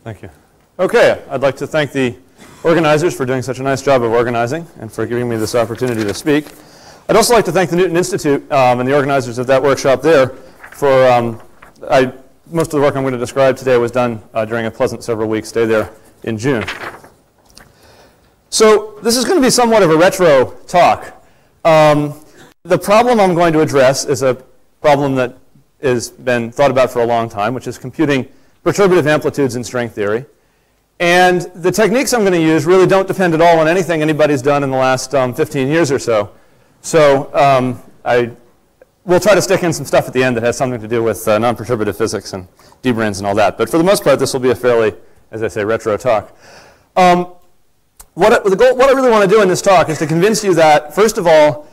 Thank you. Okay, I'd like to thank the organizers for doing such a nice job of organizing and for giving me this opportunity to speak. I'd also like to thank the Newton Institute and the organizers of that workshop there for, most of the work I'm going to describe today was done during a pleasant several-week stay there in June. So this is going to be somewhat of a retro talk. The problem I'm going to address is a problem that has been thought about for a long time, which is computing perturbative amplitudes in string theory. And the techniques I'm going to use really don't depend at all on anything anybody's done in the last 15 years or so. So we'll try to stick in some stuff at the end that has something to do with non-perturbative physics and d-branes and all that. But for the most part, this will be a fairly, as I say, retro talk. What I really want to do in this talk is to convince you that, first of all,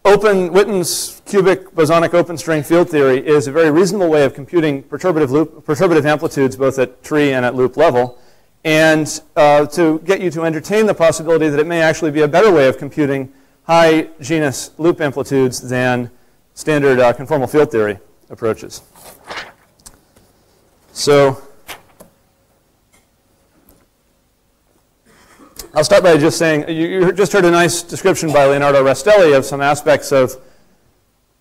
Witten's cubic bosonic open string field theory is a very reasonable way of computing perturbative amplitudes both at tree and at loop level, and to get you to entertain the possibility that it may actually be a better way of computing high genus loop amplitudes than standard conformal field theory approaches. So I'll start by just saying, you just heard a nice description by Leonardo Rastelli of some aspects of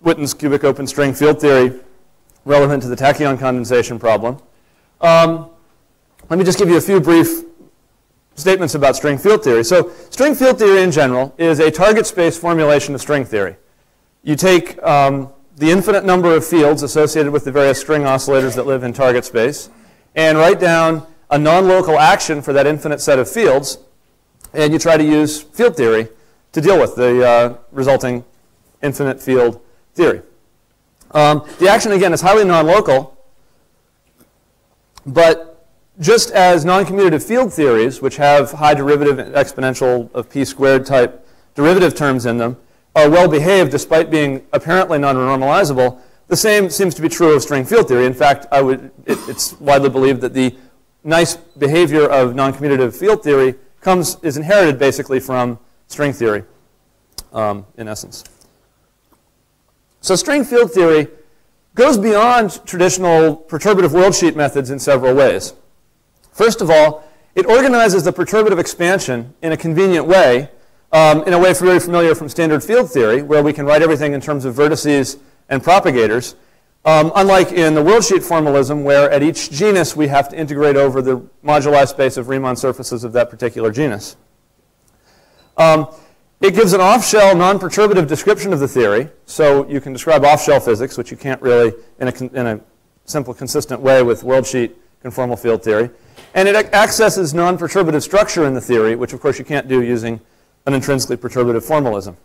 Witten's cubic open string field theory relevant to the tachyon condensation problem. Let me just give you a few brief statements about string field theory. So string field theory in general is a target space formulation of string theory. You take the infinite number of fields associated with the various string oscillators that live in target space and write down a non-local action for that infinite set of fields, and you try to use field theory to deal with the resulting infinite field theory. The action, again, is highly non-local, but just as non-commutative field theories, which have high derivative exponential of p squared type derivative terms in them, are well behaved despite being apparently non-normalizable, the same seems to be true of string field theory. In fact, it's widely believed that the nice behavior of non-commutative field theory is inherited basically from string theory, in essence. So string field theory goes beyond traditional perturbative worldsheet methods in several ways. First of all, it organizes the perturbative expansion in a convenient way, in a way very familiar from standard field theory, where we can write everything in terms of vertices and propagators, unlike in the worldsheet formalism, where at each genus we have to integrate over the moduli space of Riemann surfaces of that particular genus. It gives an off-shell non-perturbative description of the theory, so you can describe off-shell physics, which you can't really in a simple, consistent way with worldsheet conformal field theory. And it accesses non-perturbative structure in the theory, which of course you can't do using an intrinsically perturbative formalism.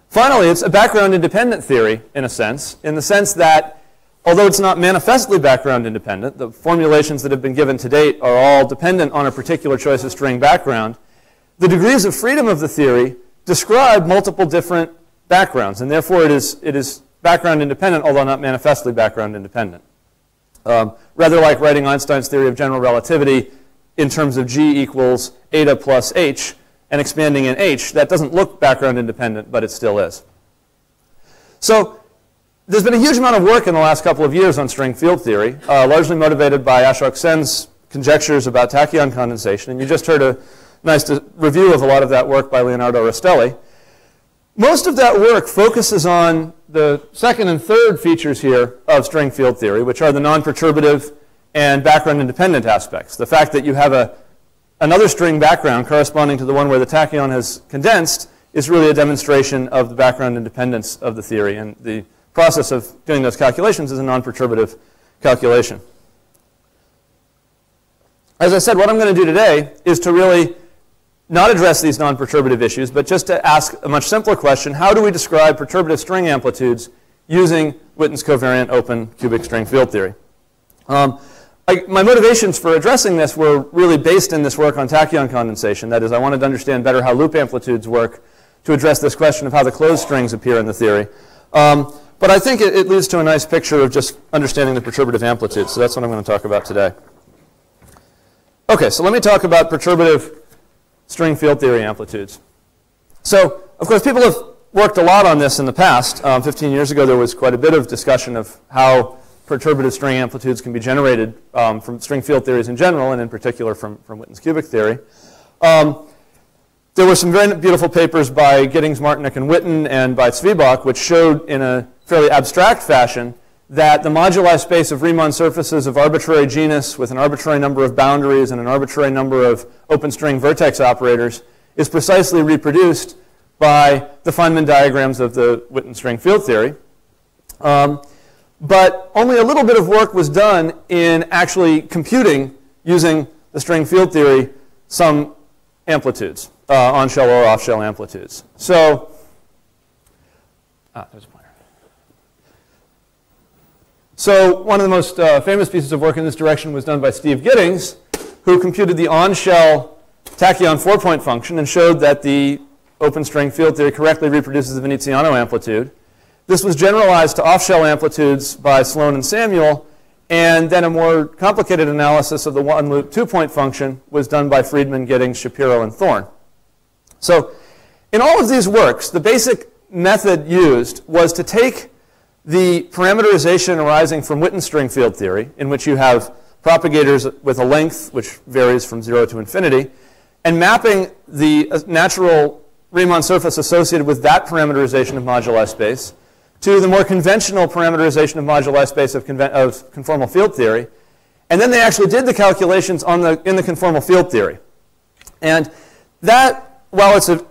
Finally, it's a background-independent theory, in the sense that, although it's not manifestly background-independent, the formulations that have been given to date are all dependent on a particular choice of string background, the degrees of freedom of the theory describe multiple different backgrounds, and therefore it is background-independent, although not manifestly background-independent. Rather like writing Einstein's theory of general relativity in terms of G equals eta plus H, and expanding in H, that doesn't look background independent, but it still is. So there's been a huge amount of work in the last couple of years on string field theory, largely motivated by Ashok Sen's conjectures about tachyon condensation. And you just heard a nice review of a lot of that work by Leonardo Rastelli. Most of that work focuses on the second and third features here of string field theory, which are the non-perturbative and background independent aspects. The fact that you have another string background corresponding to the one where the tachyon has condensed is really a demonstration of the background independence of the theory. And the process of doing those calculations is a non-perturbative calculation. As I said, what I'm going to do today is to really not address these non-perturbative issues, but just to ask a much simpler question: how do we describe perturbative string amplitudes using Witten's covariant open cubic string field theory? My motivations for addressing this were really based in this work on tachyon condensation. That is, I wanted to understand better how loop amplitudes work to address this question of how the closed strings appear in the theory. But I think it leads to a nice picture of just understanding the perturbative amplitudes. So that's what I'm going to talk about today. OK, so let me talk about perturbative string field theory amplitudes. So, of course, people have worked a lot on this in the past. 15 years ago, there was quite a bit of discussion of how non-perturbative string amplitudes can be generated from string field theories in general, and in particular from Witten's cubic theory. There were some very beautiful papers by Giddings, Martinick, and Witten, and by Zwieback, which showed in a fairly abstract fashion that the moduli space of Riemann surfaces of arbitrary genus with an arbitrary number of boundaries and an arbitrary number of open string vertex operators is precisely reproduced by the Feynman diagrams of the Witten string field theory. But only a little bit of work was done in actually computing, using the string field theory, some amplitudes, on-shell or off-shell amplitudes. So, there's a pointer. So one of the most famous pieces of work in this direction was done by Steve Giddings, who computed the on-shell tachyon 4-point function and showed that the open string field theory correctly reproduces the Veneziano amplitude. This was generalized to off-shell amplitudes by Sloan and Samuel, and then a more complicated analysis of the one-loop 2-point function was done by Friedman, Giddings, Shapiro, and Thorne. So in all of these works, the basic method used was to take the parameterization arising from Witten string field theory, in which you have propagators with a length which varies from 0 to infinity, and mapping the natural Riemann surface associated with that parameterization of moduli space to the more conventional parameterization of moduli space of conformal field theory. And then they actually did the calculations in the conformal field theory. And that, while it's a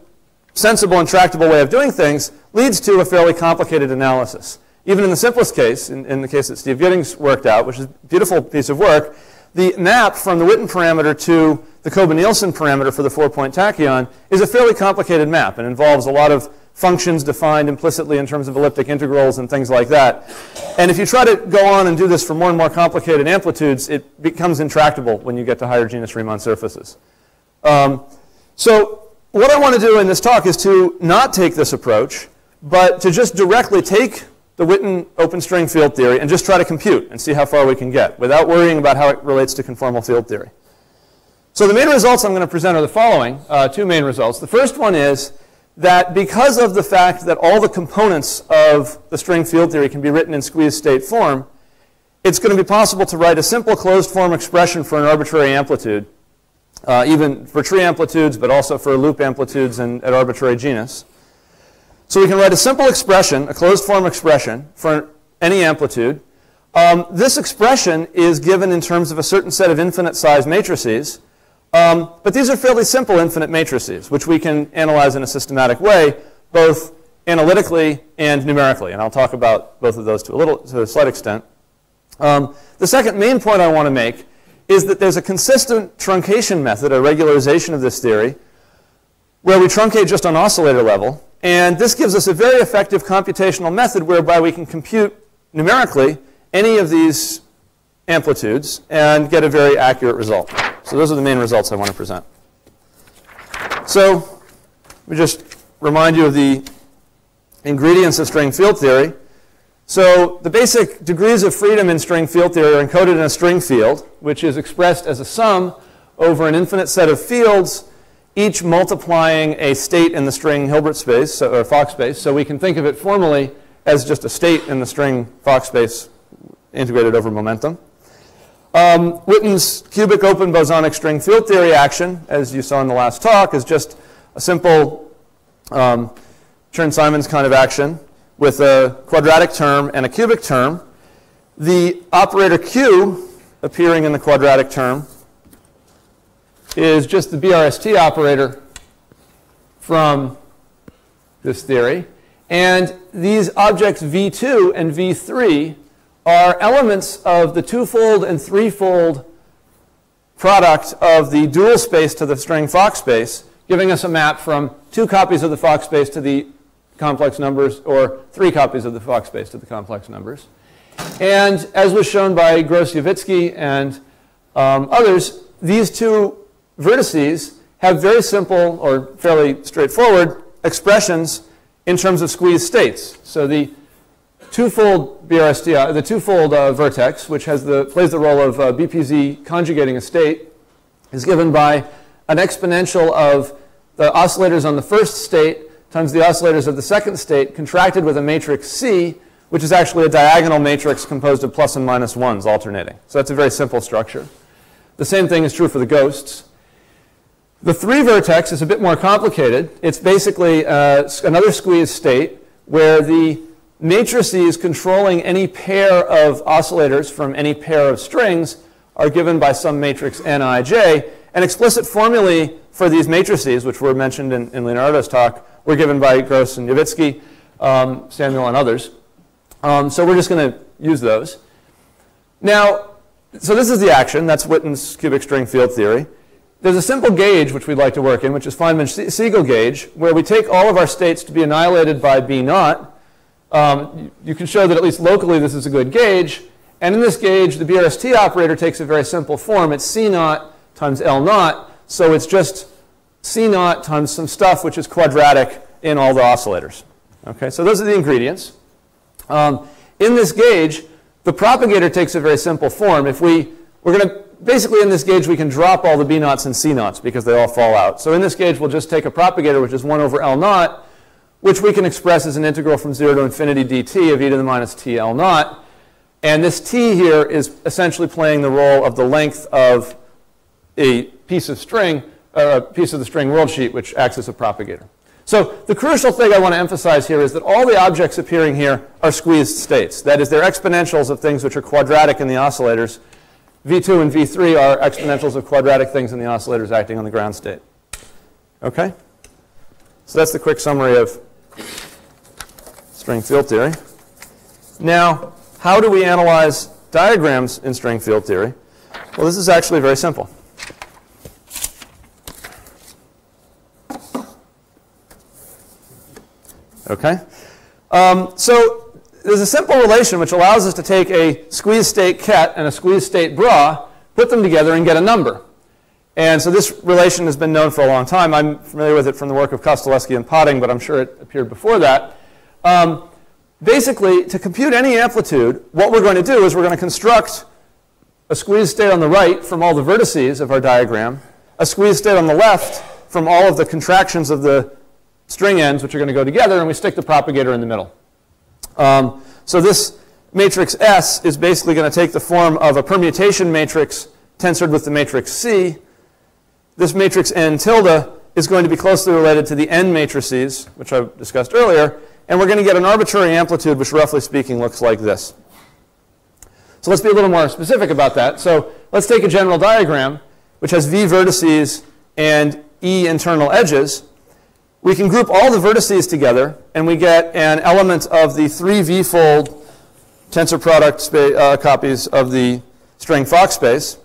sensible and tractable way of doing things, leads to a fairly complicated analysis. Even in the simplest case, in the case that Steve Giddings worked out, which is a beautiful piece of work, the map from the Witten parameter to the Kobe-Nielsen parameter for the 4-point tachyon is a fairly complicated map and involves a lot of functions defined implicitly in terms of elliptic integrals and things like that. And if you try to go on and do this for more and more complicated amplitudes, it becomes intractable when you get to higher genus Riemann surfaces. So what I want to do in this talk is to not take this approach, but to just directly take the Witten open string field theory and just try to compute and see how far we can get without worrying about how it relates to conformal field theory. So the main results I'm going to present are the following, two main results. The first one is that because of the fact that all the components of the string field theory can be written in squeezed state form, it's going to be possible to write a simple closed form expression for an arbitrary amplitude, even for tree amplitudes, but also for loop amplitudes and at arbitrary genus. So we can write a simple expression, a closed form expression, for any amplitude. This expression is given in terms of a certain set of infinite size matrices. But these are fairly simple infinite matrices, which we can analyze in a systematic way, both analytically and numerically. And I'll talk about both of those to a slight extent. The second main point I want to make is that there's a consistent truncation method, a regularization of this theory, where we truncate just on oscillator level. And this gives us a very effective computational method whereby we can compute numerically any of these amplitudes and get a very accurate result. So those are the main results I want to present. So let me just remind you of the ingredients of string field theory. So the basic degrees of freedom in string field theory are encoded in a string field, which is expressed as a sum over an infinite set of fields, each multiplying a state in the string Hilbert space, or Fock space. So we can think of it formally as just a state in the string Fock space integrated over momentum. Witten's cubic open bosonic string field theory action, as you saw in the last talk, is just a simple Chern-Simons kind of action with a quadratic term and a cubic term. The operator Q appearing in the quadratic term is just the BRST operator from this theory. And these objects V2 and V3 are elements of the twofold and threefold product of the dual space to the string Fock space, giving us a map from 2 copies of the Fock space to the complex numbers, or 3 copies of the Fock space to the complex numbers. And as was shown by Gross-Yavitsky and others, these two vertices have very simple or fairly straightforward expressions in terms of squeezed states. So the twofold BRST, the twofold vertex, which has plays the role of BPZ conjugating a state, is given by an exponential of the oscillators on the first state times the oscillators of the second state contracted with a matrix C, which is actually a diagonal matrix composed of plus and minus ones alternating. So that's a very simple structure. The same thing is true for the ghosts. The 3 vertex is a bit more complicated. It's basically another squeeze state where the matrices controlling any pair of oscillators from any pair of strings are given by some matrix Nij. And explicit formulae for these matrices, which were mentioned in Leonardo's talk, were given by Gross and Yavitsky, Samuel, and others. So we're just going to use those. Now, so this is the action. That's Witten's cubic string field theory. There's a simple gauge which we'd like to work in, which is Feynman-Siegel gauge, where we take all of our states to be annihilated by B naught. You can show that at least locally this is a good gauge. And in this gauge, the BRST operator takes a very simple form. It's C naught times L naught. So it's just C naught times some stuff which is quadratic in all the oscillators. Okay, so those are the ingredients. In this gauge, the propagator takes a very simple form. Basically in this gauge, we can drop all the B naughts and C naughts because they all fall out. So in this gauge, we'll just take a propagator, which is 1 over L naught, which we can express as an integral from 0 to infinity dt of e to the minus t L naught. And this t here is essentially playing the role of the length of a piece of string, a piece of the string world sheet, which acts as a propagator. So the crucial thing I want to emphasize here is that all the objects appearing here are squeezed states. That is, they're exponentials of things which are quadratic in the oscillators. V2 and V3 are exponentials of quadratic things in the oscillators acting on the ground state. Okay? So that's the quick summary of string field theory. Now, how do we analyze diagrams in string field theory? Well, this is actually very simple. Okay? So there's a simple relation which allows us to take a squeeze state ket and a squeeze state bra, put them together, and get a number. And so this relation has been known for a long time. I'm familiar with it from the work of Kostolevsky and Potting, but I'm sure it appeared before that. Basically, to compute any amplitude, what we're going to do is we're going to construct a squeeze state on the right from all the vertices of our diagram, a squeeze state on the left from all of the contractions of the string ends, which are going to go together, and we stick the propagator in the middle. So this matrix S is basically going to take the form of a permutation matrix tensored with the matrix C. This matrix N tilde is going to be closely related to the N matrices, which I discussed earlier, and we're going to get an arbitrary amplitude, which roughly speaking looks like this. So let's be a little more specific about that. So let's take a general diagram, which has V vertices and E internal edges. We can group all the vertices together, and we get an element of the 3 V-fold tensor product copies of the string Fock space.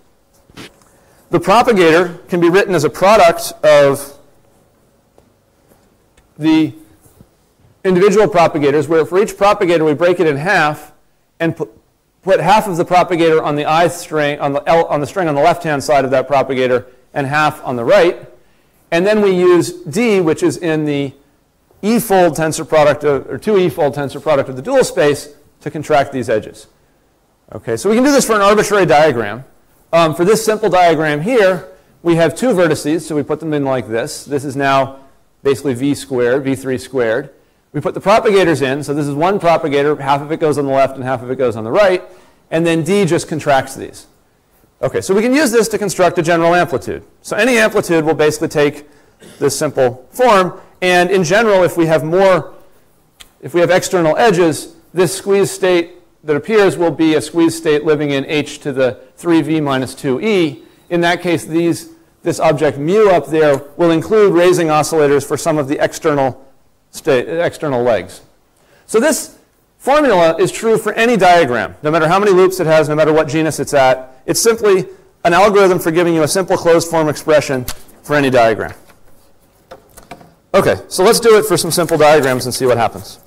The propagator can be written as a product of the individual propagators, where for each propagator we break it in half and put half of the propagator on the ith string, on the string on the left-hand side of that propagator, and half on the right. And then we use D, which is in the E-fold tensor product, or 2E-fold tensor product of the dual space, to contract these edges. Okay, so we can do this for an arbitrary diagram. For this simple diagram here, we have 2 vertices, so we put them in like this. This is now basically V squared, V3 squared. We put the propagators in, so this is one propagator, half of it goes on the left and half of it goes on the right, and then D just contracts these. Okay, so we can use this to construct a general amplitude. So any amplitude will basically take this simple form, and in general, if we have external edges, this squeeze state that appears will be a squeeze state living in H to the 3V minus 2E. In that case, this object mu up there will include raising oscillators for some of the external legs. So this formula is true for any diagram, no matter how many loops it has, no matter what genus it's at. It's simply an algorithm for giving you a simple closed form expression for any diagram. Okay, so let's do it for some simple diagrams and see what happens.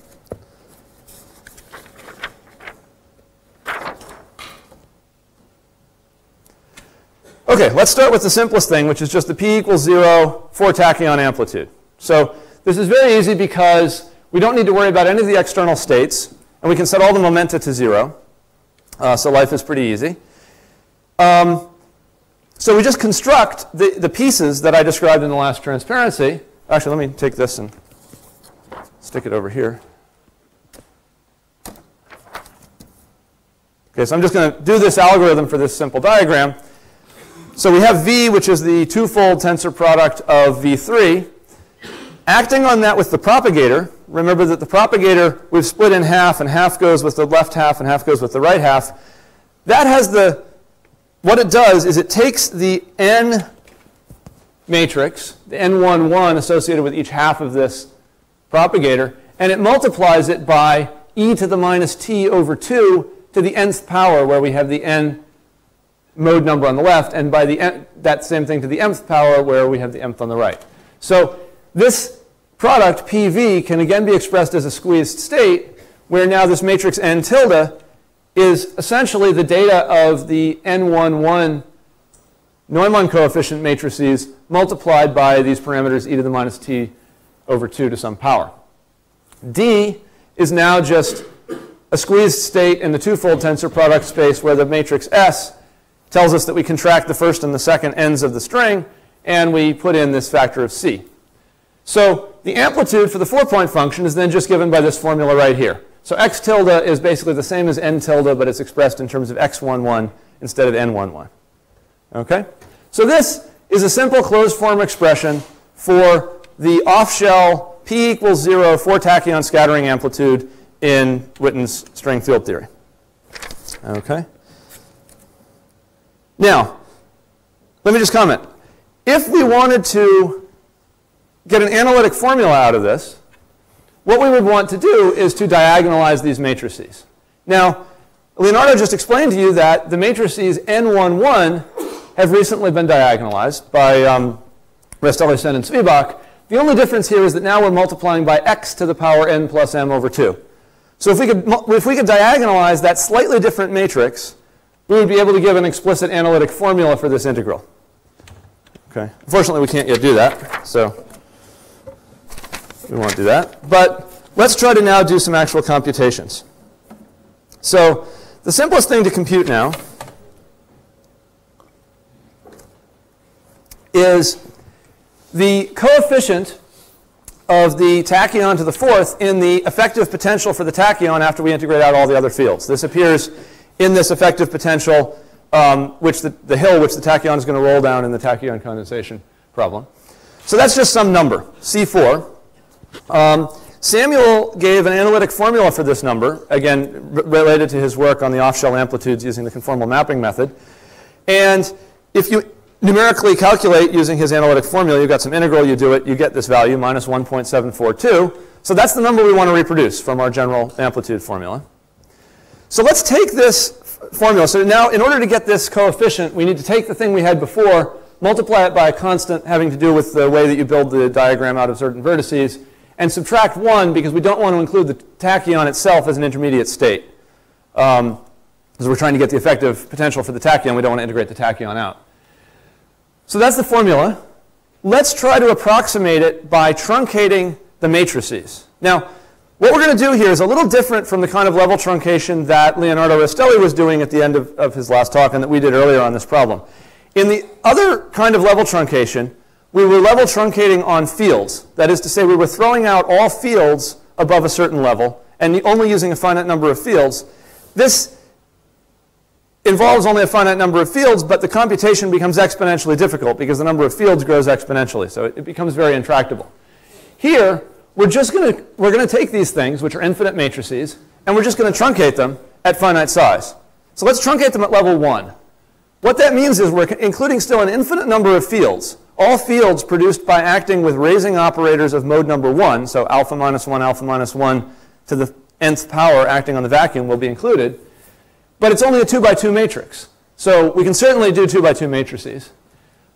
Okay, let's start with the simplest thing, which is just the p equals 0 for tachyon amplitude. So this is very easy because we don't need to worry about any of the external states, and we can set all the momenta to 0. So life is pretty easy. So we just construct the pieces that I described in the last transparency. Actually, let me take this and stick it over here. Okay, so I'm just going to do this algorithm for this simple diagram. So we have V, which is the twofold tensor product of V3. Acting on that with the propagator, remember that the propagator we've split in half, and half goes with the left half and half goes with the right half. That has what it does is it takes the n matrix, the n11 associated with each half of this propagator, and it multiplies it by e to the minus t over 2 to the nth power, where we have the n mode number on the left, and by that same thing to the mth power, where we have the mth on the right. So this product, PV, can again be expressed as a squeezed state, where now this matrix n tilde is essentially the data of the n11 Neumann coefficient matrices multiplied by these parameters e to the minus t over 2 to some power. D is now just a squeezed state in the twofold tensor product space, where the matrix S tells us that we contract the first and the second ends of the string, and we put in this factor of C. So the amplitude for the 4-point function is then just given by this formula right here. So x tilde is basically the same as n tilde, but it's expressed in terms of x11 instead of n11. Okay? So this is a simple closed form expression for the off-shell p equals 0 4 tachyon scattering amplitude in Witten's string field theory. Okay? Now, let me just comment. If we wanted to get an analytic formula out of this, what we would want to do is to diagonalize these matrices. Now, Leonardo just explained to you that the matrices n11 have recently been diagonalized by Restelissen and Zwieback. The only difference here is that now we're multiplying by x to the power n plus m over 2. So if we could diagonalize that slightly different matrix, we would be able to give an explicit analytic formula for this integral. Okay. Unfortunately, we can't yet do that, so we won't do that. But let's try to now do some actual computations. So the simplest thing to compute now is the coefficient of the tachyon to the fourth in the effective potential for the tachyon after we integrate out all the other fields. This appears in this effective potential, which the hill which the tachyon is going to roll down in the tachyon condensation problem. So that's just some number, C4. Samuel gave an analytic formula for this number, again, related to his work on the off-shell amplitudes using the conformal mapping method. And if you numerically calculate using his analytic formula, you've got some integral, you do it, you get this value, minus 1.742. So that's the number we want to reproduce from our general amplitude formula. So let's take this formula. So now, in order to get this coefficient, we need to take the thing we had before, multiply it by a constant having to do with the way that you build the diagram out of certain vertices, and subtract 1 because we don't want to include the tachyon itself as an intermediate state. Because we're trying to get the effective potential for the tachyon, we don't want to integrate the tachyon out. So that's the formula. Let's try to approximate it by truncating the matrices. Now, what we're going to do here is a little different from the kind of level truncation that Leonardo Rastelli was doing at the end of his last talk and that we did earlier on this problem. In the other kind of level truncation, we were level truncating on fields. That is to say, we were throwing out all fields above a certain level and only using a finite number of fields. This involves only a finite number of fields, but the computation becomes exponentially difficult because the number of fields grows exponentially. So it becomes very intractable. Here, we're going to take these things, which are infinite matrices, and we're just going to truncate them at finite size. So let's truncate them at level 1. What that means is we're including still an infinite number of fields, all fields produced by acting with raising operators of mode number 1, so alpha minus 1 to the nth power acting on the vacuum will be included. But it's only a 2 by 2 matrix. So we can certainly do 2 by 2 matrices.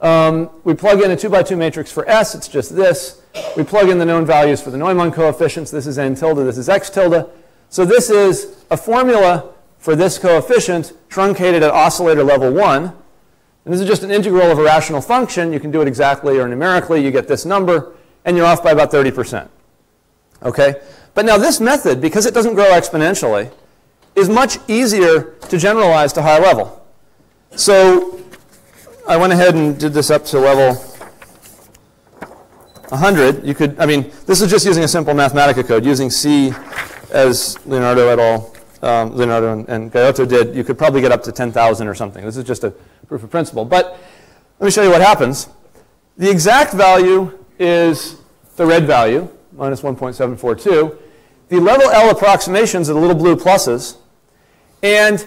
We plug in a 2 by 2 matrix for S. It's just this. We plug in the known values for the Neumann coefficients. This is n tilde. This is x tilde. So this is a formula for this coefficient truncated at oscillator level 1. And this is just an integral of a rational function. You can do it exactly or numerically. You get this number, and you're off by about 30%. Okay? But now this method, because it doesn't grow exponentially, is much easier to generalize to high level. So I went ahead and did this up to level 100. You could, I mean, this is just using a simple Mathematica code, using C as Leonardo et al. Leonardo and Gaiotto did, you could probably get up to 10,000 or something. This is just a proof of principle. But let me show you what happens. The exact value is the red value, minus 1.742. The level L approximations are the little blue pluses. And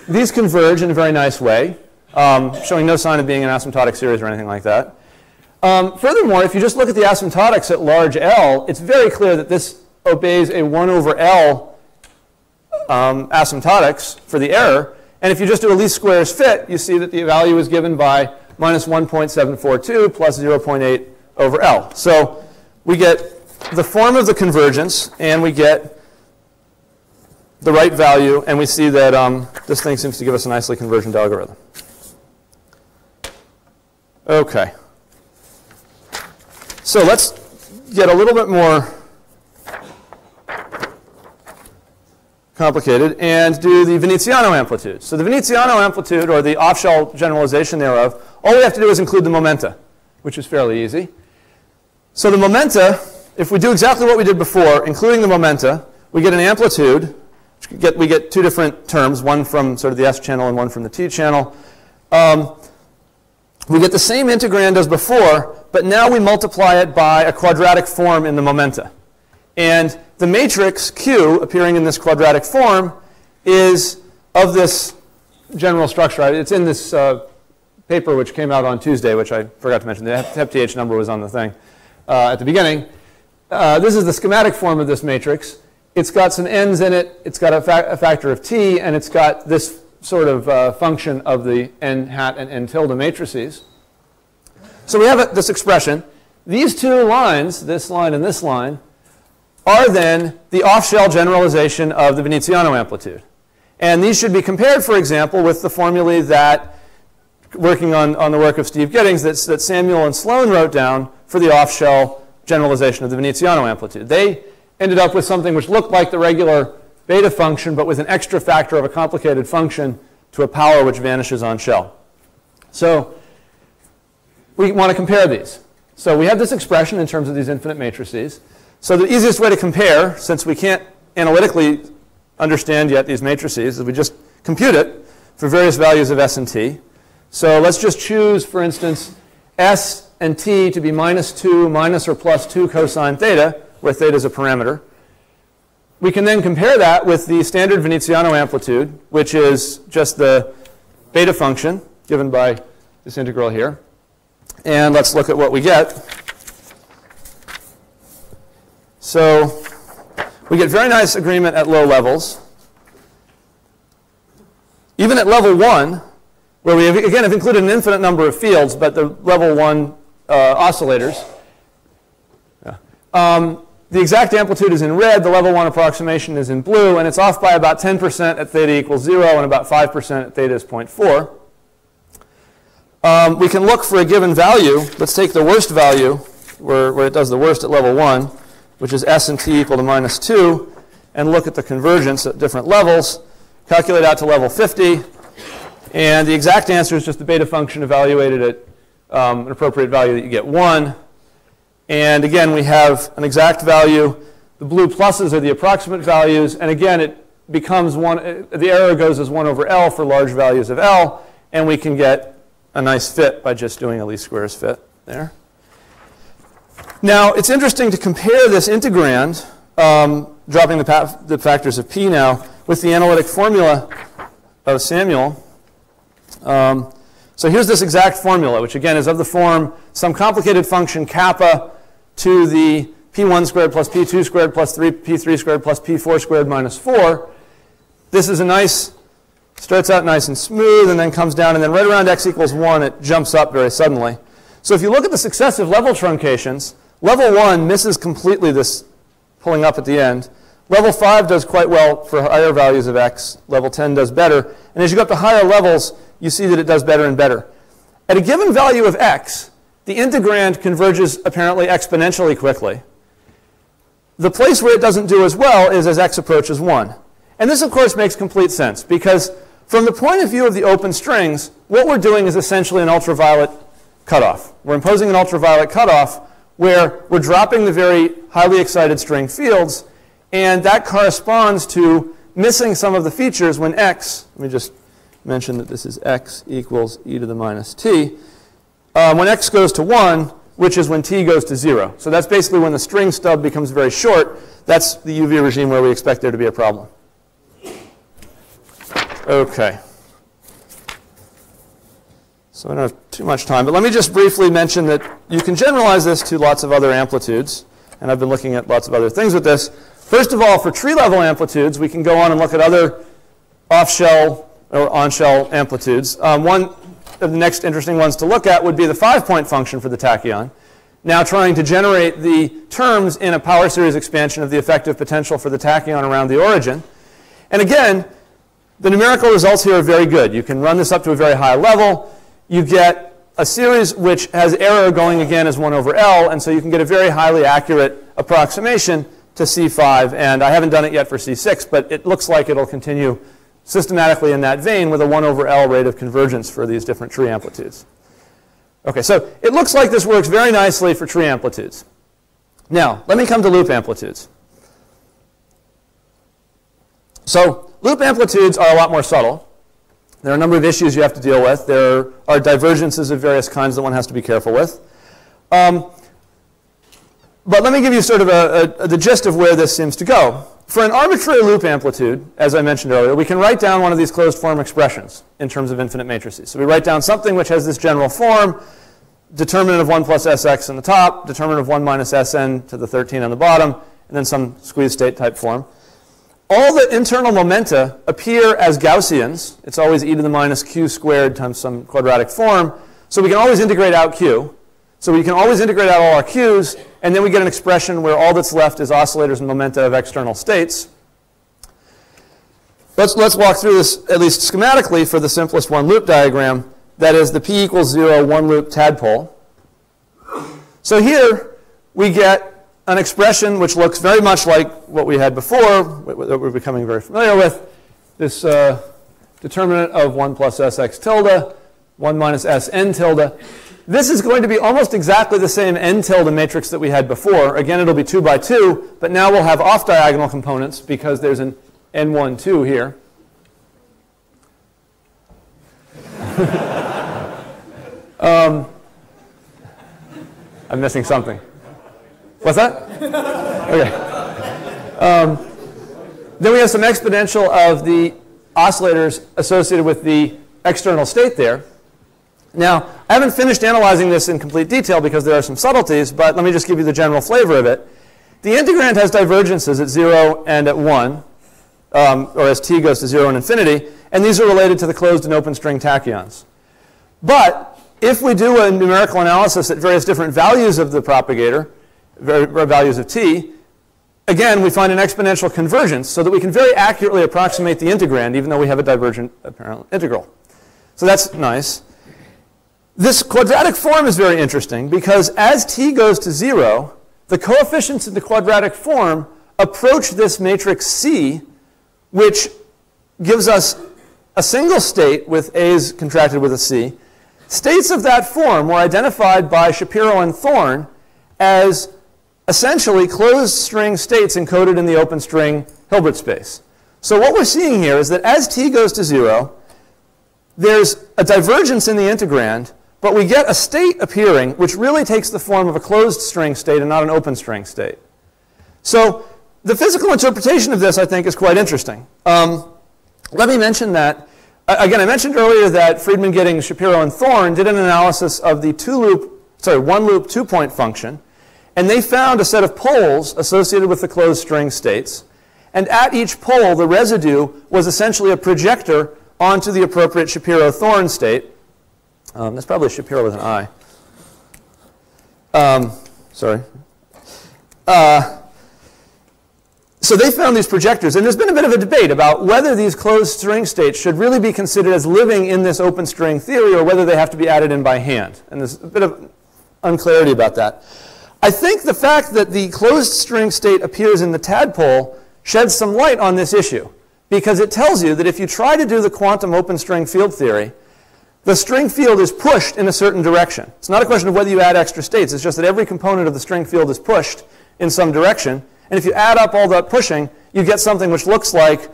these converge in a very nice way, showing no sign of being an asymptotic series or anything like that. Furthermore, if you just look at the asymptotics at large L, it's very clear that this obeys a 1 over L asymptotics for the error. And if you just do a least squares fit, you see that the value is given by minus 1.742 plus 0.8 over L. So we get the form of the convergence, and we get the right value, and we see that this thing seems to give us a nicely convergent algorithm. OK. So let's get a little bit more complicated and do the Veneziano amplitude. So the Veneziano amplitude, or the off-shell generalization thereof, all we have to do is include the momenta, which is fairly easy. So the momenta, if we do exactly what we did before, including the momenta, we get an amplitude. We get two different terms, one from sort of the S channel and one from the T channel. We get the same integrand as before, but now we multiply it by a quadratic form in the momenta. And the matrix Q appearing in this quadratic form is of this general structure. It's in this paper which came out on Tuesday, which I forgot to mention. The hep-TH number was on the thing at the beginning. This is the schematic form of this matrix. It's got some n's in it. It's got a factor of t, and it's got this sort of function of the n hat and n tilde matrices. So we have this expression. These two lines, this line and this line, are then the off-shell generalization of the Veneziano amplitude. And these should be compared, for example, with the formulae that, working on the work of Steve Giddings, that Samuel and Sloan wrote down for the off-shell generalization of the Veneziano amplitude. They ended up with something which looked like the regular beta function, but with an extra factor of a complicated function to a power which vanishes on shell. So we want to compare these. So we have this expression in terms of these infinite matrices. So the easiest way to compare, since we can't analytically understand yet these matrices, is we just compute it for various values of s and t. So let's just choose, for instance, s and t to be minus 2 minus or plus 2 cosine theta, where theta is a parameter. We can then compare that with the standard Veneziano amplitude, which is just the beta function given by this integral here. And let's look at what we get. So we get very nice agreement at low levels. Even at level 1, where we have, again, have included an infinite number of fields, but the level 1 oscillators. The exact amplitude is in red. The level 1 approximation is in blue. And it's off by about 10% at theta equals 0 and about 5% at theta is 0.4. We can look for a given value. Let's take the worst value, where it does the worst at level 1, which is s and t equal to minus 2, and look at the convergence at different levels. Calculate out to level 50. And the exact answer is just the beta function evaluated at an appropriate value that you get 1. And again, we have an exact value. The blue pluses are the approximate values. And again, it becomes the error goes as 1 over L for large values of L. And we can get a nice fit by just doing a least squares fit there. Now, it's interesting to compare this integrand, dropping the factors of p now, with the analytic formula of Samuel. So here's this exact formula, which again is of the form some complicated function kappa to the p1 squared plus p2 squared plus p3 squared plus p4 squared minus 4. This is a nice, starts out nice and smooth and then comes down, and then right around x equals 1, it jumps up very suddenly. So if you look at the successive level truncations, level 1 misses completely this pulling up at the end. Level 5 does quite well for higher values of x. Level 10 does better. And as you go up to higher levels, you see that it does better and better. At a given value of x, the integrand converges apparently exponentially quickly. The place where it doesn't do as well is as x approaches 1. And this, of course, makes complete sense, because from the point of view of the open strings, what we're doing is essentially an ultraviolet cutoff. We're imposing an ultraviolet cutoff where we're dropping the very highly excited string fields, and that corresponds to missing some of the features when x, let me just mention that this is x equals e to the minus t, when x goes to 1, which is when t goes to 0. So that's basically when the string stub becomes very short. That's the UV regime where we expect there to be a problem. OK. So I don't have too much time, but let me just briefly mention that you can generalize this to lots of other amplitudes. And I've been looking at lots of other things with this. First of all, for tree-level amplitudes, we can go on and look at other off-shell or on-shell amplitudes. One of the next interesting ones to look at would be the 5-point function for the tachyon. Now trying to generate the terms in a power series expansion of the effective potential for the tachyon around the origin. And again, the numerical results here are very good. You can run this up to a very high level. You get a series which has error going again as 1 over L, and so you can get a very highly accurate approximation to C5. And I haven't done it yet for C6, but it looks like it'll continue systematically in that vein with a 1 over L rate of convergence for these different tree amplitudes. OK, so it looks like this works very nicely for tree amplitudes. Now, let me come to loop amplitudes. So loop amplitudes are a lot more subtle. There are a number of issues you have to deal with. There are divergences of various kinds that one has to be careful with. But let me give you sort of the gist of where this seems to go. For an arbitrary loop amplitude, as I mentioned earlier, we can write down one of these closed form expressions in terms of infinite matrices. So we write down something which has this general form, determinant of 1 plus Sx on the top, determinant of 1 minus Sn to the 13 on the bottom, and then some squeeze state type form. All the internal momenta appear as Gaussians. It's always e to the minus q squared times some quadratic form. So we can always integrate out q. So we can always integrate out all our q's, and then we get an expression where all that's left is oscillators and momenta of external states. Let's walk through this, at least schematically, for the simplest one loop diagram. That is the p equals 0, one loop tadpole. So here we get an expression which looks very much like what we had before, that we're becoming very familiar with. This determinant of 1 plus Sx tilde, 1 minus Sn tilde. This is going to be almost exactly the same n tilde matrix that we had before. Again, it'll be 2 by 2, but now we'll have off-diagonal components because there's an n1, 2 here. I'm missing something. What's that? OK. Then we have some exponential of the oscillators associated with the external state there. Now, I haven't finished analyzing this in complete detail because there are some subtleties, but let me just give you the general flavor of it. The integrand has divergences at 0 and at 1, or as t goes to 0 and infinity, and these are related to the closed and open string tachyons. But if we do a numerical analysis at various different values of the propagator, values of t, again, we find an exponential convergence so that we can very accurately approximate the integrand, even though we have a divergent apparent integral. So that's nice. This quadratic form is very interesting because as t goes to 0, the coefficients in the quadratic form approach this matrix C, which gives us a single state with A's contracted with a C. States of that form were identified by Shapiro and Thorne as essentially closed string states encoded in the open string Hilbert space. So what we're seeing here is that as t goes to 0, there's a divergence in the integrand, but we get a state appearing which really takes the form of a closed string state and not an open string state. So the physical interpretation of this, I think, is quite interesting. Let me mention that. Again, I mentioned earlier that Friedman, Gidding, Shapiro, and Thorne did an analysis of the one loop 2-point function. And they found a set of poles associated with the closed string states. And at each pole, the residue was essentially a projector onto the appropriate Shapiro-Thorne state. That's probably Shapiro with an I. Sorry. So they found these projectors. And there's been a bit of a debate about whether these closed string states should really be considered as living in this open string theory or whether they have to be added in by hand. And there's a bit of unclarity about that. I think the fact that the closed string state appears in the tadpole sheds some light on this issue, because it tells you that if you try to do the quantum open string field theory, the string field is pushed in a certain direction. It's not a question of whether you add extra states. It's just that every component of the string field is pushed in some direction. And if you add up all that pushing, you get something which looks like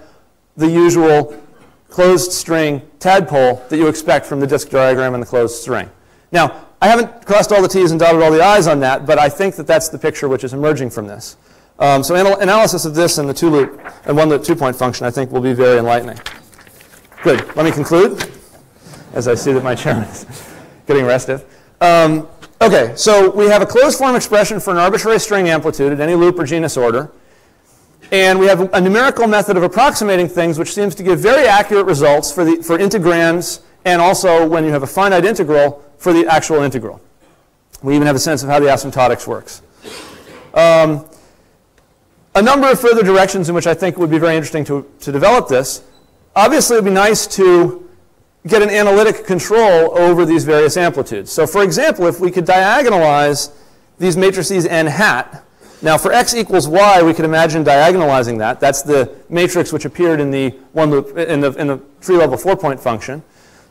the usual closed string tadpole that you expect from the disk diagram and the closed string. Now, I haven't crossed all the T's and dotted all the I's on that, but I think that that's the picture which is emerging from this. So analysis of this and the two-loop and one-loop two-point function, I think, will be very enlightening. Good. Let me conclude, as I see that my chairman is getting restive. OK, so we have a closed-form expression for an arbitrary string amplitude at any loop or genus order. And we have a numerical method of approximating things which seems to give very accurate results for integrands and also, when you have a finite integral, for the actual integral. We even have a sense of how the asymptotics works. A number of further directions in which I think it would be very interesting to develop this. Obviously, it would be nice to get an analytic control over these various amplitudes. So for example, if we could diagonalize these matrices n hat, now for x equals y, we could imagine diagonalizing that. That's the matrix which appeared in the one loop in the tree level 4-point function.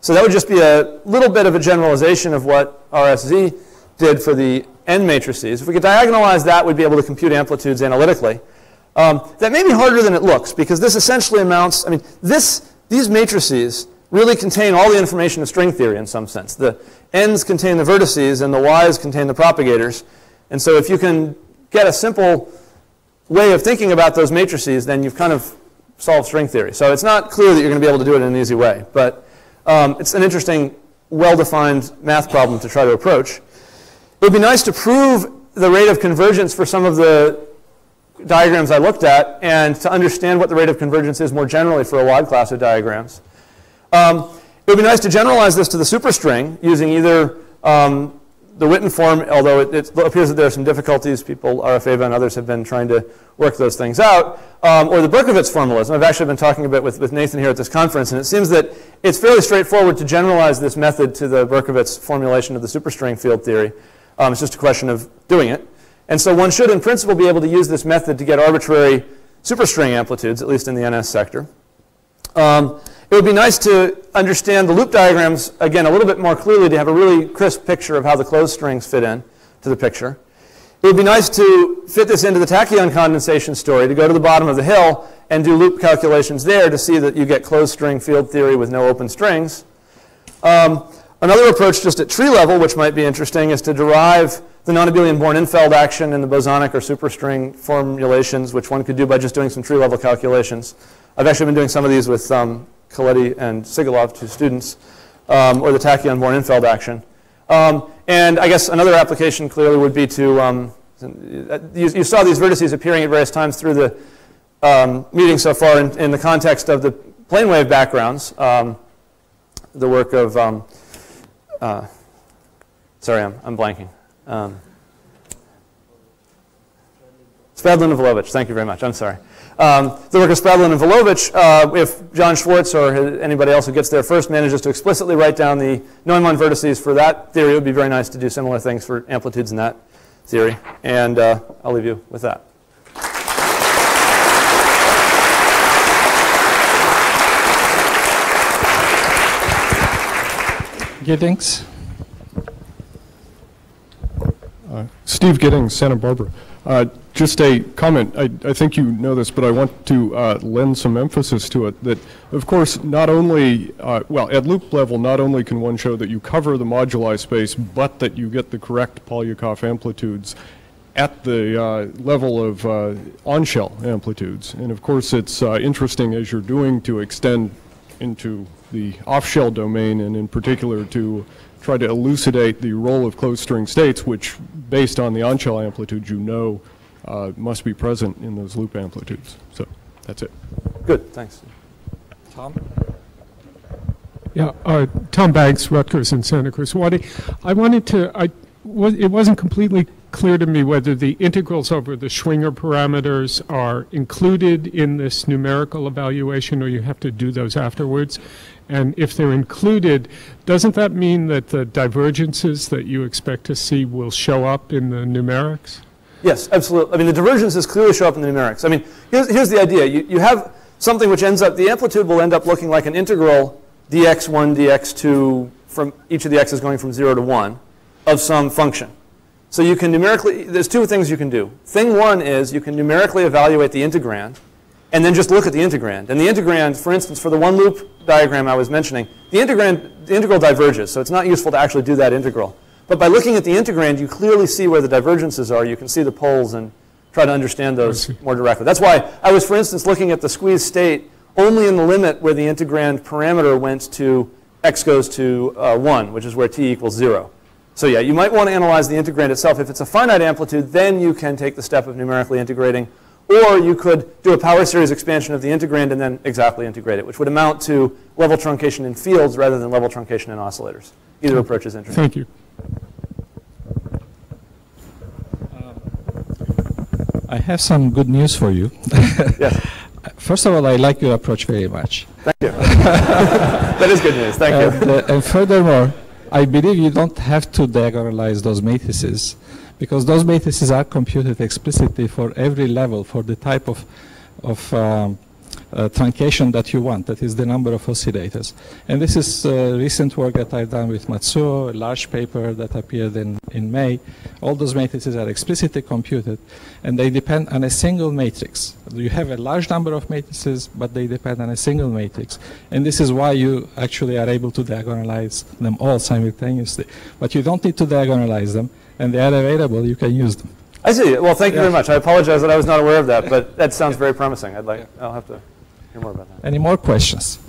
So that would just be a little bit of a generalization of what RSZ did for the n matrices. If we could diagonalize that, we'd be able to compute amplitudes analytically. That may be harder than it looks, because this essentially amounts, I mean, these matrices really contain all the information of string theory in some sense. The n's contain the vertices, and the y's contain the propagators. And so if you can get a simple way of thinking about those matrices, then you've kind of solved string theory. So it's not clear that you're going to be able to do it in an easy way. But it's an interesting, well-defined math problem to try to approach. It would be nice to prove the rate of convergence for some of the diagrams I looked at, and to understand what the rate of convergence is more generally for a wide class of diagrams. It would be nice to generalize this to the superstring using either the Witten form, although it appears that there are some difficulties. People, RFAVA and others, have been trying to work those things out, or the Berkovits formalism. I've actually been talking a bit with Nathan here at this conference, and it seems that it's fairly straightforward to generalize this method to the Berkovits formulation of the superstring field theory. It's just a question of doing it. And so one should, in principle, be able to use this method to get arbitrary superstring amplitudes, at least in the NS sector. It would be nice to understand the loop diagrams, again, a little bit more clearly, to have a really crisp picture of how the closed strings fit in to the picture. It would be nice to fit this into the tachyon condensation story, to go to the bottom of the hill and do loop calculations there to see that you get closed string field theory with no open strings. Another approach just at tree level, which might be interesting, is to derive the non-abelian Born-Infeld action in the bosonic or superstring formulations, which one could do by just doing some tree level calculations. I've actually been doing some of these with Coletti and Sigalov, two students, or the tachyon Born-Infeld action. And I guess another application clearly would be to, you saw these vertices appearing at various times through the meeting so far in the context of the plane wave backgrounds, the work of, sorry, I'm blanking. Spradlin and Volovich, thank you very much, I'm sorry. The work of Spradlin and Volovich, if John Schwartz or anybody else who gets there first manages to explicitly write down the Neumann vertices for that theory, it would be very nice to do similar things for amplitudes in that theory. And I'll leave you with that. Giddings. Steve Giddings, Santa Barbara. Just a comment. I think you know this, but I want to lend some emphasis to it. That, of course, not only, well, at loop level, not only can one show that you cover the moduli space, but that you get the correct Polyakov amplitudes at the level of on-shell amplitudes. And, of course, it's interesting, as you're doing, to extend into the off-shell domain, and in particular to try to elucidate the role of closed string states, which, based on the on-shell amplitudes, you know must be present in those loop amplitudes. So that's it. Good, thanks. Tom? Yeah, Tom Banks, Rutgers and Santa Cruz. Wati, I wanted to, it wasn't completely clear to me whether the integrals over the Schwinger parameters are included in this numerical evaluation, or you have to do those afterwards. And if they're included, doesn't that mean that the divergences that you expect to see will show up in the numerics? Yes, absolutely. I mean, the divergences clearly show up in the numerics. I mean, here's the idea. You have something which ends up, the amplitude will end up looking like an integral dx1, dx2 from each of the x's going from 0 to 1 of some function. So you can numerically, there's two things you can do. Thing one is you can numerically evaluate the integrand and then just look at the integrand. And the integrand, for instance, for the one loop diagram I was mentioning, the integral diverges, so it's not useful to actually do that integral. But by looking at the integrand, you clearly see where the divergences are. You can see the poles and try to understand those more directly. That's why I was, for instance, looking at the squeeze state only in the limit where the integrand parameter went to x goes to 1, which is where t equals 0. So yeah, you might want to analyze the integrand itself. If it's a finite amplitude, then you can take the step of numerically integrating. Or you could do a power series expansion of the integrand and then exactly integrate it, which would amount to level truncation in fields rather than level truncation in oscillators. Either approach is interesting. Thank you. I have some good news for you. Yes. First of all, I like your approach very much. Thank you. That is good news. Thank you. And furthermore, I believe you don't have to diagonalize those matrices, because those matrices are computed explicitly for every level for the type of truncation that you want, that is the number of oscillators. And this is recent work that I've done with Matsuo, a large paper that appeared in May. All those matrices are explicitly computed, and they depend on a single matrix. You have a large number of matrices, but they depend on a single matrix. And this is why you actually are able to diagonalize them all simultaneously. But you don't need to diagonalize them, and they are available. You can use them. I see. Well, thank you very much. I apologize that I was not aware of that, but that sounds very promising. I'll have to hear more about that. Any more questions?